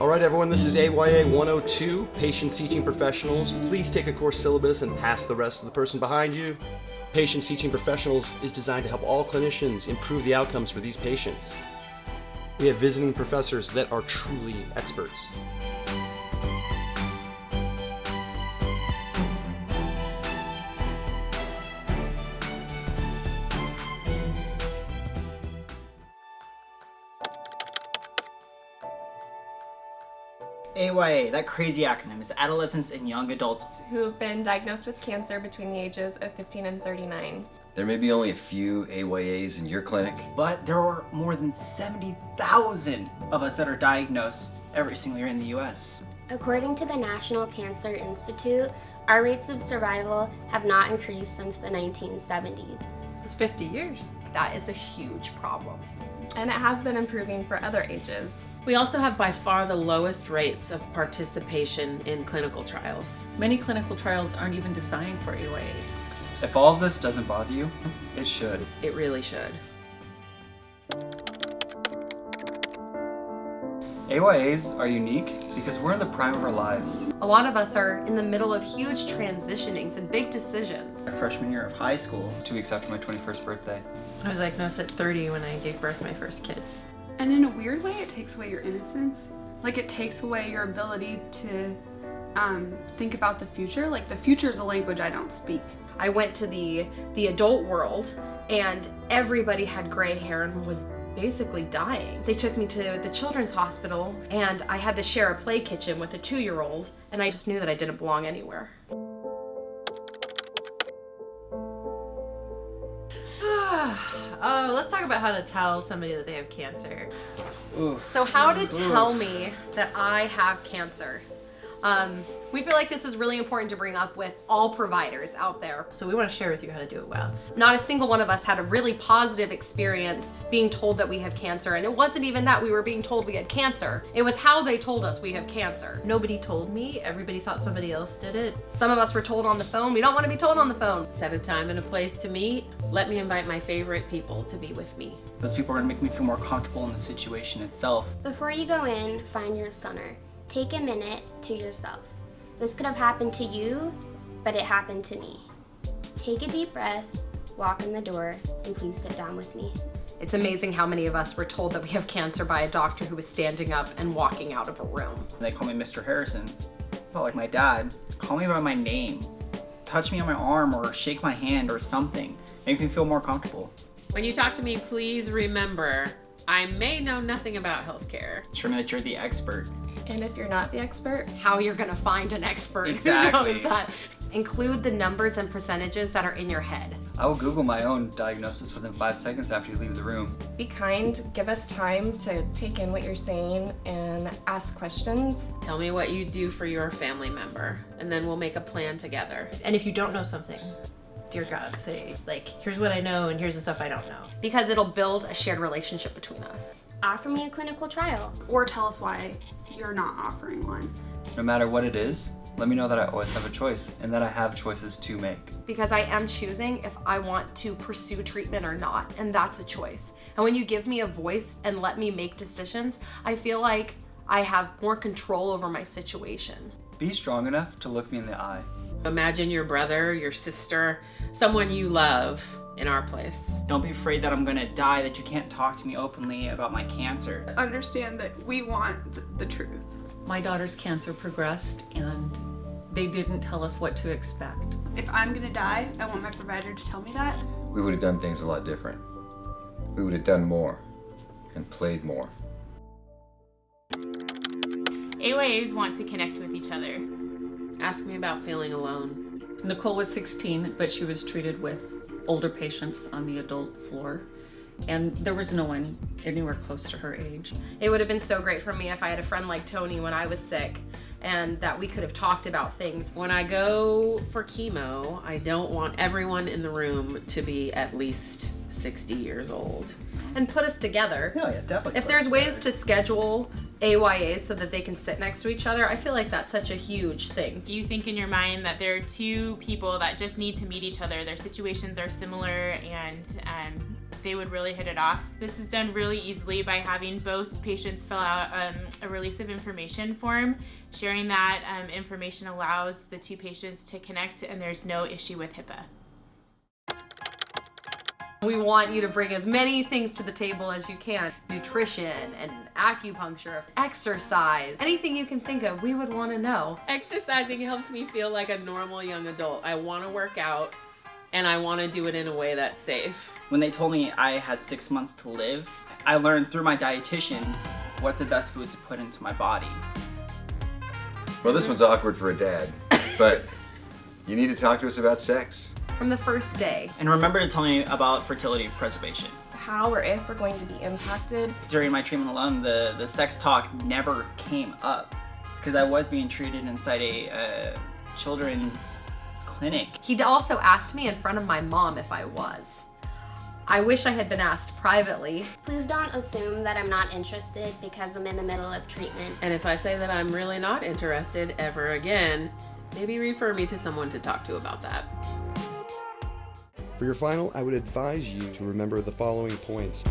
All right, everyone, this is AYA 102, Patients Teaching Professionals. Please take a course syllabus and pass the rest to the person behind you. Patients Teaching Professionals is designed to help all clinicians improve the outcomes for these patients. We have visiting professors that are truly experts. AYA, that crazy acronym, is Adolescents and Young Adults who've been diagnosed with cancer between the ages of 15 and 39. There may be only a few AYAs in your clinic, but there are more than 70,000 of us that are diagnosed every single year in the US. According to the National Cancer Institute, our rates of survival have not increased since the 1970s. It's 50 years. That is a huge problem. And it has been improving for other ages. We also have by far the lowest rates of participation in clinical trials. Many clinical trials aren't even designed for AYAs. If all of this doesn't bother you, it should. It really should. AYAs are unique because we're in the prime of our lives. A lot of us are in the middle of huge transitionings and big decisions. My freshman year of high school. 2 weeks after my 21st birthday. I was diagnosed at 30 when I gave birth to my first kid. And in a weird way, it takes away your innocence. Like, it takes away your ability to think about the future. Like, the future is a language I don't speak. I went to the adult world, and everybody had gray hair and was basically dying. They took me to the children's hospital, and I had to share a play kitchen with a 2-year-old, and I just knew that I didn't belong anywhere. Oh, let's talk about how to tell somebody that they have cancer. Ooh. So how to tell me that I have cancer? We feel like this is really important to bring up with all providers out there. So we want to share with you how to do it well. Not a single one of us had a really positive experience being told that we have cancer, and it wasn't even that we were being told we had cancer. It was how they told us we have cancer. Nobody told me. Everybody thought somebody else did it. Some of us were told on the phone. We don't want to be told on the phone. Set a time and a place to meet. Let me invite my favorite people to be with me. Those people are gonna make me feel more comfortable in the situation itself. Before you go in, find your center. Take a minute to yourself. This could have happened to you, but it happened to me. Take a deep breath, walk in the door, and please sit down with me. It's amazing how many of us were told that we have cancer by a doctor who was standing up and walking out of a room. They call me Mr. Harrison. Well, like my dad, call me by my name. Touch me on my arm or shake my hand or something. Make me feel more comfortable. When you talk to me, please remember, I may know nothing about healthcare. Show me that you're the expert. And if you're not the expert, how you're gonna find an expert Exactly. who knows that. Include the numbers and percentages that are in your head. I will Google my own diagnosis within 5 seconds after you leave the room. Be kind, give us time to take in what you're saying and ask questions. Tell me what you do for your family member, and then we'll make a plan together. And if you don't know something, dear God, say, like, here's what I know and here's the stuff I don't know. Because it'll build a shared relationship between us. Offer me a clinical trial. Or tell us why you're not offering one. No matter what it is, let me know that I always have a choice and that I have choices to make. Because I am choosing if I want to pursue treatment or not, and that's a choice. And when you give me a voice and let me make decisions, I feel like I have more control over my situation. Be strong enough to look me in the eye. Imagine your brother, your sister, someone you love in our place. Don't be afraid that I'm gonna die, that you can't talk to me openly about my cancer. Understand that we want the truth. My daughter's cancer progressed and they didn't tell us what to expect. If I'm gonna die, I want my provider to tell me that. we would have done things a lot different. We would have done more and played more. AYAs want to connect with each other. Ask me about feeling alone. Nicole was 16, but she was treated with older patients on the adult floor, and there was no one anywhere close to her age. It would have been so great for me if I had a friend like Tony when I was sick, and that we could have talked about things. When I go for chemo, I don't want everyone in the room to be at least 60 years old. And put us together. Yeah, definitely. If there's ways to schedule AYAs so that they can sit next to each other, I feel like that's such a huge thing. You think in your mind that there are two people that just need to meet each other. Their situations are similar and they would really hit it off. This is done really easily by having both patients fill out a release of information form. Sharing that information allows the two patients to connect, and there's no issue with HIPAA. We want you to bring as many things to the table as you can. Nutrition and acupuncture, exercise, anything you can think of, we would want to know. Exercising helps me feel like a normal young adult. I want to work out and I want to do it in a way that's safe. When they told me I had 6 months to live, I learned through my dietitians what's the best foods to put into my body. Well, this one's awkward for a dad, but you need to talk to us about sex. From the first day. And remember to tell me about fertility preservation. How or if we're going to be impacted. During my treatment alone, the sex talk never came up because I was being treated inside a children's clinic. He also asked me in front of my mom if I was. I wish I had been asked privately. Please don't assume that I'm not interested because I'm in the middle of treatment. And if I say that I'm really not interested ever again, maybe refer me to someone to talk to about that. For your final, I would advise you to remember the following points.